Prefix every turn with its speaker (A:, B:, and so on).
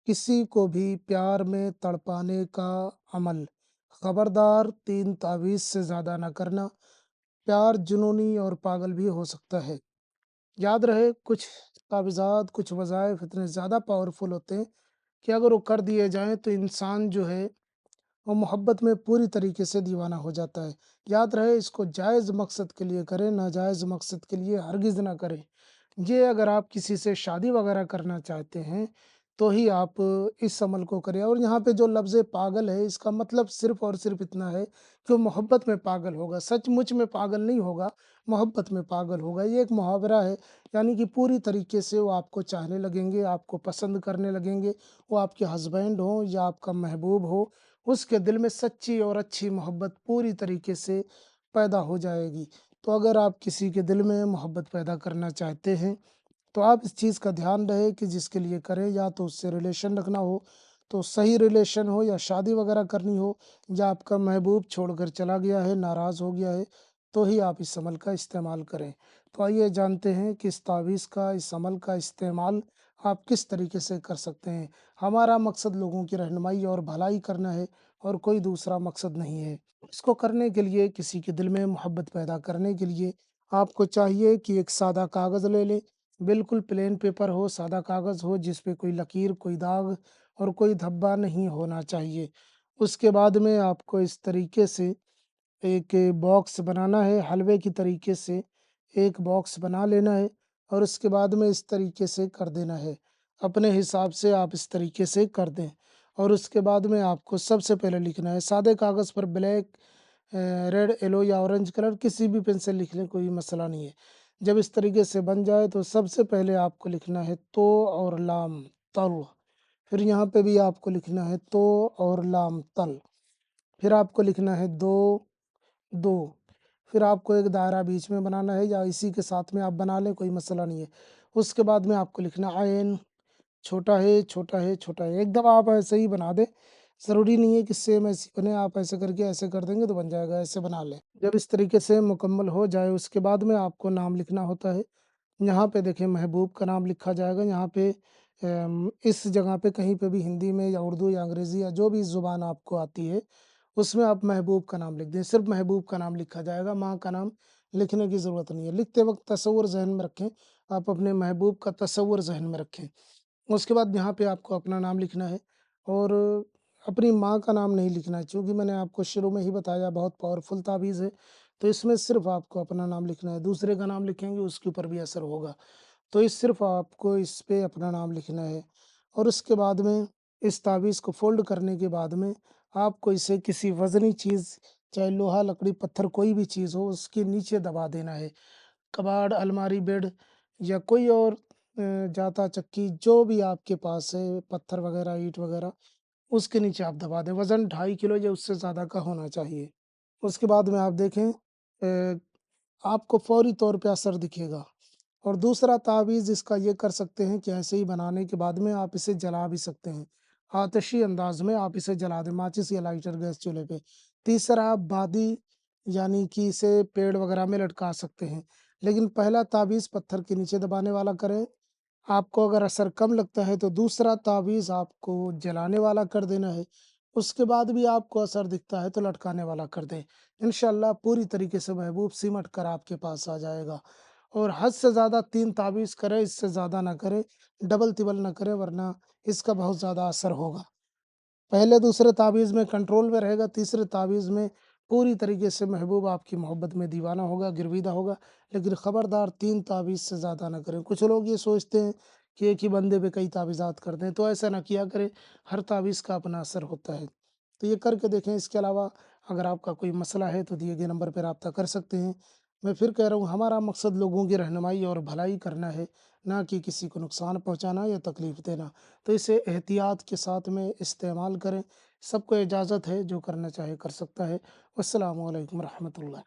A: किसी को भी प्यार में तड़पाने का अमल। खबरदार 3 तावीज़ से ज़्यादा ना करना। प्यार जुनूनी और पागल भी हो सकता है। याद रहे कुछ तावीज़ात, कुछ वज़ाइफ इतने ज़्यादा पावरफुल होते हैं कि अगर वो कर दिए जाएँ तो इंसान जो है वो मोहब्बत में पूरी तरीके से दीवाना हो जाता है। याद रहे इसको जायज़ मकसद के लिए करें, नाजायज़ मकसद के लिए हरगिज़ ना करें। ये अगर आप किसी से शादी वग़ैरह करना चाहते हैं, तो ही आप इस अमल को करें और यहाँ पे जो लफ़्ज़ पागल है, इसका मतलब सिर्फ़ और सिर्फ़ इतना है कि वो मोहब्बत में पागल होगा, सचमुच में पागल नहीं होगा, मोहब्बत में पागल होगा। ये एक मुहावरा है, यानी कि पूरी तरीके से वो आपको चाहने लगेंगे, आपको पसंद करने लगेंगे, वो आपके हस्बैंड हों या आपका महबूब हो, उसके दिल में सच्ची और अच्छी मोहब्बत पूरी तरीके से पैदा हो जाएगी। तो अगर आप किसी के दिल में मोहब्बत पैदा करना चाहते हैं, तो आप इस चीज़ का ध्यान रहे कि जिसके लिए करें या तो उससे रिलेशन रखना हो, तो सही रिलेशन हो या शादी वगैरह करनी हो या आपका महबूब छोड़कर चला गया है, नाराज़ हो गया है, तो ही आप इस अमल का इस्तेमाल करें। तो आइए जानते हैं कि इस तावीज़ का, इस अमल का इस्तेमाल आप किस तरीके से कर सकते हैं। हमारा मकसद लोगों की रहनुमाई और भलाई करना है और कोई दूसरा मकसद नहीं है। इसको करने के लिए किसी के दिल में मोहब्बत पैदा करने के लिए आपको चाहिए कि एक सादा कागज़ ले लें, बिल्कुल प्लेन पेपर हो, सादा कागज़ हो जिस पे कोई लकीर, कोई दाग और कोई धब्बा नहीं होना चाहिए। उसके बाद में आपको इस तरीके से एक बॉक्स बनाना है, हलवे की तरीके से एक बॉक्स बना लेना है और उसके बाद में इस तरीके से कर देना है। अपने हिसाब से आप इस तरीके से कर दें और उसके बाद में आपको सबसे पहले लिखना है सादे कागज़ पर ब्लैक रेड, येलो या ऑरेंज कलर किसी भी पेन से लिख लें, कोई मसला नहीं है। जब इस तरीके से बन जाए तो सबसे पहले आपको लिखना है तो और लाम तल। फिर यहाँ पे भी आपको लिखना है तो और लाम तल। फिर आपको लिखना है दो, दो। फिर आपको एक दायरा बीच में बनाना है या इसी के साथ में आप बना लें, कोई मसला नहीं है। उसके बाद में आपको लिखना आयन, छोटा है, छोटा है, छोटा है। एकदम आप ऐसे ही बना दें, ज़रूरी नहीं है कि सेम ऐसे ही बने, आप ऐसे करके ऐसे कर देंगे तो बन जाएगा, ऐसे बना लें। जब इस तरीके से मुकम्मल हो जाए उसके बाद में आपको नाम लिखना होता है। यहाँ पे देखिए महबूब का नाम लिखा जाएगा, यहाँ पे इस जगह पे कहीं पे भी हिंदी में या उर्दू या अंग्रेज़ी या जो भी ज़ुबान आपको आती है, उसमें आप महबूब का नाम लिख दें। सिर्फ़ महबूब का नाम लिखा जाएगा, माँ का नाम लिखने की ज़रूरत नहीं है। लिखते वक़्त तसव्वुर ज़हन में रखें, आप अपने महबूब का तसव्वुर ज़हन में रखें। उसके बाद यहाँ पे आपको अपना नाम लिखना है और अपनी माँ का नाम नहीं लिखना है, चूँकि मैंने आपको शुरू में ही बताया बहुत पावरफुल ताबीज़ है, तो इसमें सिर्फ़ आपको अपना नाम लिखना है, दूसरे का नाम लिखेंगे उसके ऊपर भी असर होगा। तो इस सिर्फ़ आपको इस पे अपना नाम लिखना है और उसके बाद में इस ताबीज़ को फ़ोल्ड करने के बाद में आपको इसे किसी वज़नी चीज़, चाहे लोहा, लकड़ी, पत्थर कोई भी चीज़ हो, उसके नीचे दबा देना है। कबाड़, अलमारी, बेड या कोई और जाता चक्की जो भी आपके पास है, पत्थर वगैरह, ईंट वगैरह, उसके नीचे आप दबा दें। वज़न 2.5 किलो या उससे ज़्यादा का होना चाहिए। उसके बाद में आप देखें आपको फ़ौरी तौर पे असर दिखेगा। और दूसरा तावीज़ इसका ये कर सकते हैं कि ऐसे ही बनाने के बाद में आप इसे जला भी सकते हैं। आतिशी अंदाज़ में आप इसे जला दें, माचिस या लाइटर गैस चूल्हे पे। तीसरा बादी, यानी कि इसे पेड़ वगैरह में लटका सकते हैं। लेकिन पहला तावीज़ पत्थर के नीचे दबाने वाला करें। आपको अगर असर कम लगता है तो दूसरा तावीज़ आपको जलाने वाला कर देना है। उसके बाद भी आपको असर दिखता है तो लटकाने वाला कर दें। इंशाअल्लाह पूरी तरीके से महबूब सिमट कर आपके पास आ जाएगा। और हद से ज़्यादा 3 तावीज़ करें, इससे ज़्यादा ना करें, डबल-तिबल ना करें वरना इसका बहुत ज़्यादा असर होगा। पहले दूसरे तावीज़ में कंट्रोल में रहेगा, तीसरे तावीज़ में पूरी तरीके से महबूब आपकी मोहब्बत में दीवाना होगा, गिरविदा होगा। लेकिन खबरदार 3 तावीज़ से ज़्यादा ना करें। कुछ लोग ये सोचते हैं कि एक ही बंदे पे कई तावीज़ात कर दें, तो ऐसा ना किया करें, हर तावीज़ का अपना असर होता है। तो ये करके देखें, इसके अलावा अगर आपका कोई मसला है तो दिए गए नंबर पे राब्ता कर सकते हैं। मैं फिर कह रहा हूँ हमारा मकसद लोगों की रहनुमाई और भलाई करना है, ना कि किसी को नुकसान पहुँचाना या तकलीफ़ देना। तो इसे एहतियात के साथ में इस्तेमाल करें। सबको इजाज़त है, जो करना चाहे कर सकता है। वस्सलामु अलैकुम रहमतुल्लाह।